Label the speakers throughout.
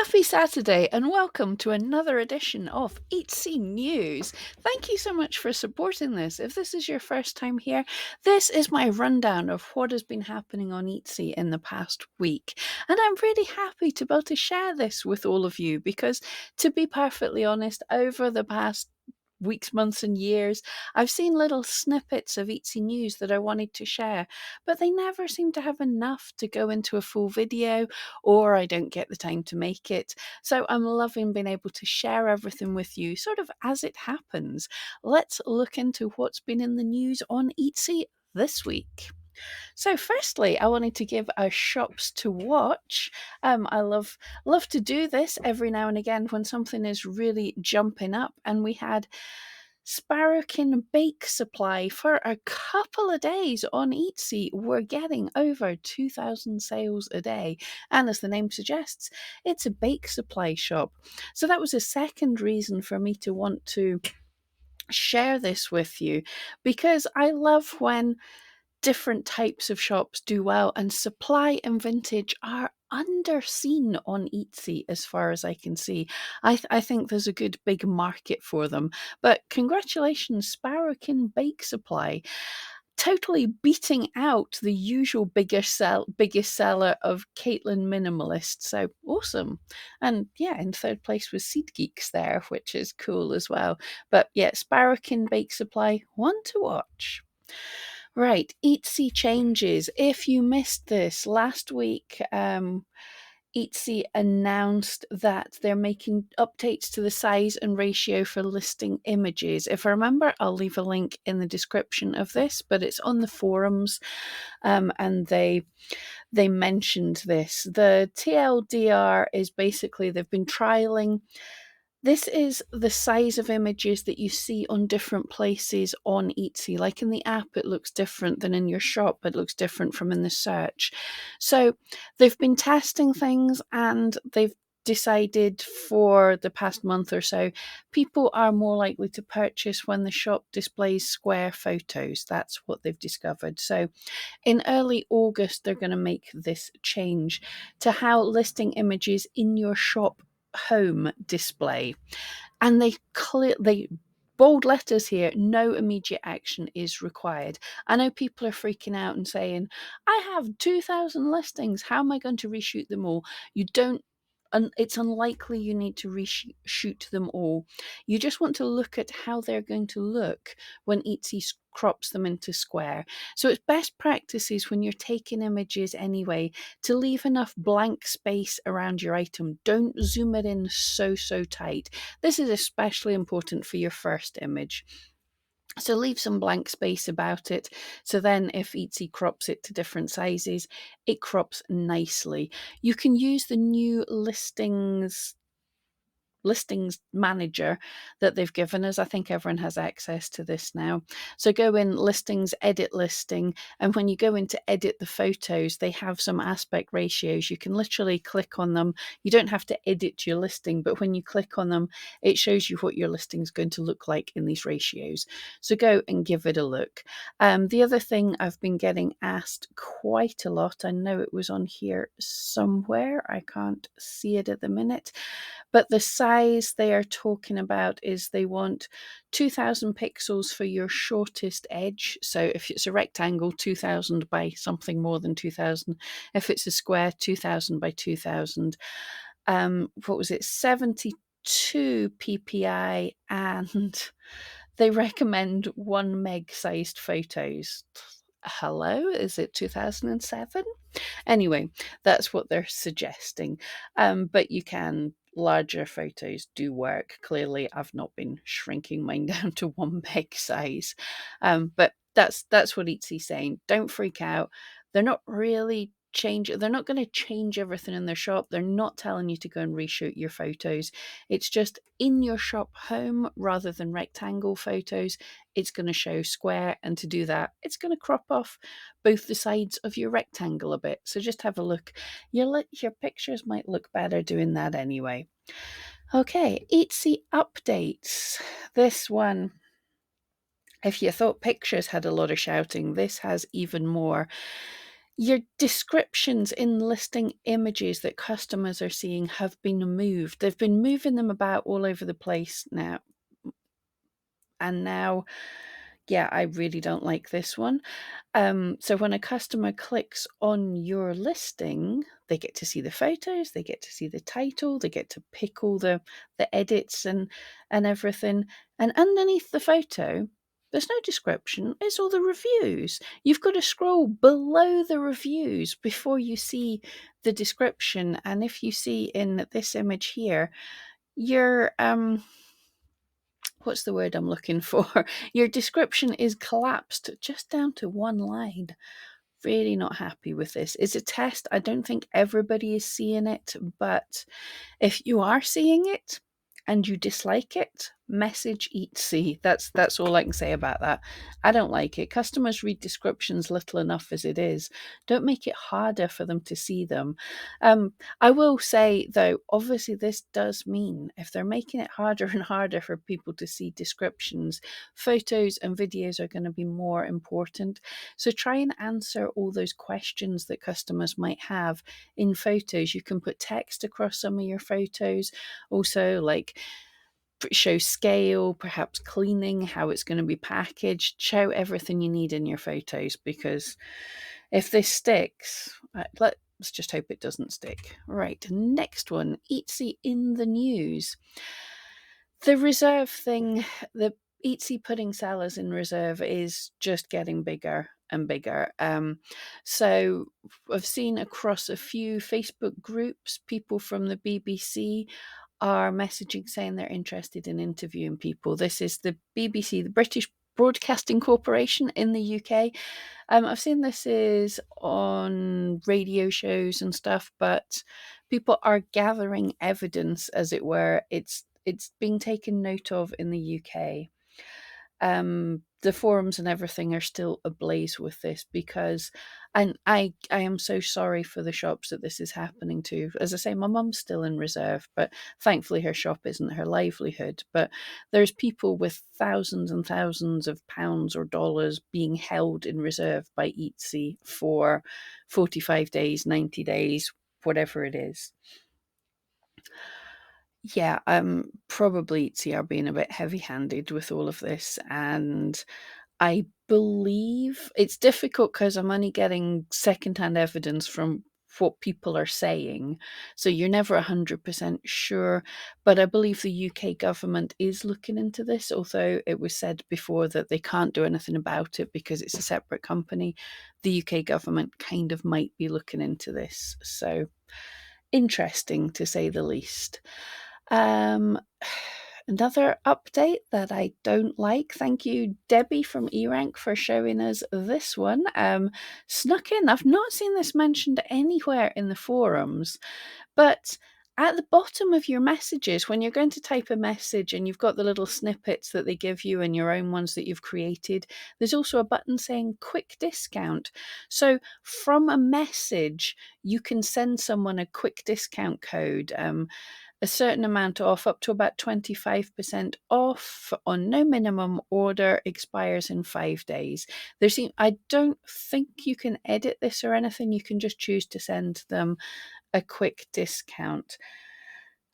Speaker 1: Happy Saturday and welcome to another edition of Etsy News. Thank you so much for supporting this. If this is your first time here, this is my rundown of what has been happening on Etsy in the past week. And I'm really happy to be able to share this with all of you because, to be perfectly honest, over the past weeks, months, and years, I've seen little snippets of Etsy news that I wanted to share, but they never seem to have enough to go into a full video, or I don't get the time to make it. So I'm loving being able to share everything with you sort of as it happens. Let's look into what's been in the news on Etsy this week. So, firstly, I wanted to give our shops to watch. I love to do this every now and again when something is really jumping up, and we had Sparrowkin Bake Supply for a couple of days on Etsy. We're getting over 2,000 sales a day, and as the name suggests, it's a bake supply shop. So that was a second reason for me to want to share this with you, because I love when different types of shops do well, and supply and vintage are underseen on Etsy as far as I can see. I think there's a good big market for them. But congratulations, Sparrowkin Bake Supply, totally beating out the usual biggest seller of Caitlin Minimalist. So awesome. And yeah, in third place was Seed Geeks there, which is cool as well. But yeah, Sparrowkin Bake Supply, one to watch. Right, Etsy changes. If you missed this last week, Etsy announced that they're making updates to the size and ratio for listing images. If I remember, I'll leave a link in the description of this, but it's on the forums, and they mentioned this. The TLDR is basically they've been trialing. This is the size of images that you see on different places on Etsy. Like in the app, it looks different than in your shop. It looks different from in the search. So they've been testing things, and they've decided for the past month or so, people are more likely to purchase when the shop displays square photos. That's what they've discovered. So in early August, they're going to make this change to how listing images in your shop home display. And they bold letters here, no immediate action is required. I know people are freaking out and saying, I have 2,000 listings, how am I going to reshoot them all? You don't, and it's unlikely you need to reshoot them all. You just want to look at how they're going to look when Etsy crops them into square. So it's best practices when you're taking images anyway to leave enough blank space around your item. Don't zoom it in so tight. This is especially important for your first image. So leave some blank space about it. So then if Etsy crops it to different sizes, it crops nicely. You can use the new listings manager that they've given us. I think everyone has access to this now. So go in listings, edit listing, and when you go into edit the photos, they have some aspect ratios. You can literally click on them. You don't have to edit your listing, but when you click on them, it shows you what your listing is going to look like in these ratios. So go and give it a look. The other thing I've been getting asked quite a lot, I know it was on here somewhere, I can't see it at the minute, but the size they are talking about is they want 2,000 pixels for your shortest edge. So if it's a rectangle, 2,000 by something more than 2,000. If it's a square, 2,000 by 2,000. What was it? 72 ppi, and they recommend 1 meg sized photos. Hello, is it 2007? Anyway, that's what they're suggesting. But you can, larger photos do work. Clearly, I've not been shrinking mine down to 1 meg size. But that's what Etsy's saying. Don't freak out. They're not really they're not going to change everything in their shop. They're not telling you to go and reshoot your photos. It's just in your shop home rather than rectangle photos. It's going to show square, and to do that, it's going to crop off both the sides of your rectangle a bit. So just have a look. Your pictures might look better doing that anyway. Okay, Etsy updates. This one, if you thought pictures had a lot of shouting, this has even more. Your descriptions in listing images that customers are seeing have been moved. They've been moving them about all over the place now. And now, yeah, I really don't like this one. So when a customer clicks on your listing, they get to see the photos, they get to see the title, they get to pick all the edits and everything. And underneath the photo, there's no description. It's all the reviews. You've got to scroll below the reviews before you see the description. And if you see in this image here, your what's the word I'm looking for? Your description is collapsed just down to one line. Really not happy with this. It's a test. I don't think everybody is seeing it, but if you are seeing it and you dislike it, message Etsy. That's all I can say about that. I don't like it. Customers read descriptions little enough as it is. Don't make it harder for them to see them. I will say though, obviously this does mean if they're making it harder and harder for people to see descriptions, photos and videos are going to be more important. So try and answer all those questions that customers might have in photos. You can put text across some of your photos. Also, like show scale, perhaps cleaning, how it's going to be packaged. Show everything you need in your photos, because if this sticks, let's just hope it doesn't stick. Right, next one, Etsy in the news. The reserve thing, the Etsy putting sellers in reserve is just getting bigger and bigger. So I've seen across a few Facebook groups, people from the BBC are messaging saying they're interested in interviewing people. This is the BBC, the British Broadcasting Corporation in the UK. I've seen this is on radio shows and stuff, but people are gathering evidence, as it were. It's being taken note of in the UK. The forums and everything are still ablaze with this, because and I am so sorry for the shops that this is happening to. As I say, my mum's still in reserve, but thankfully her shop isn't her livelihood. But there's people with thousands and thousands of pounds or dollars being held in reserve by Etsy for 45 days, 90 days, whatever it is. Yeah, probably Etsy are being a bit heavy-handed with all of this, and I believe it's difficult because I'm only getting secondhand evidence from what people are saying. So you're never 100% sure. But I believe the UK government is looking into this, although it was said before that they can't do anything about it because it's a separate company. The UK government kind of might be looking into this. So interesting, to say the least. Um, Another update that I don't like. Thank you, Debbie from eRank, for showing us this one. Snuck in. I've not seen this mentioned anywhere in the forums, but at the bottom of your messages, when you're going to type a message and you've got the little snippets that they give you and your own ones that you've created, there's also a button saying quick discount. So from a message, you can send someone a quick discount code. A certain amount off, up to about 25% off on no minimum order, expires in 5 days. I don't think you can edit this or anything. You can just choose to send them a quick discount.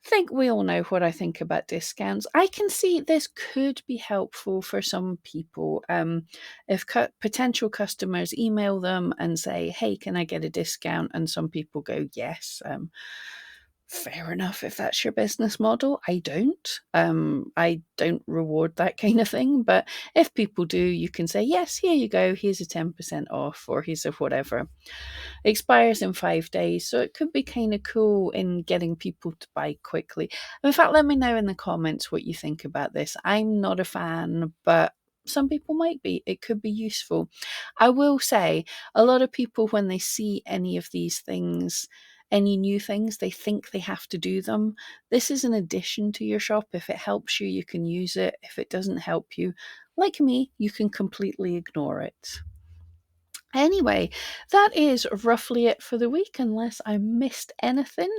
Speaker 1: I think we all know what I think about discounts. I can see this could be helpful for some people. If potential customers email them and say, hey, can I get a discount? And some people go, yes. Fair enough if that's your business model. I don't reward that kind of thing, but if people do, you can say, yes, here you go, here's a 10% off, or here's a whatever. Expires in 5 days, so it could be kind of cool in getting people to buy quickly. In fact, let me know in the comments what you think about this. I'm not a fan, but some people might be. It could be useful. I will say, a lot of people, when they see any of these things, any new things, they think they have to do them. This is an addition to your shop. If it helps you, you can use it. If it doesn't help you, like me, you can completely ignore it. Anyway, that is roughly it for the week, unless I missed anything.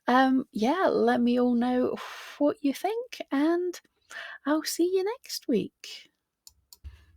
Speaker 1: Yeah, let me all know what you think, and I'll see you next week.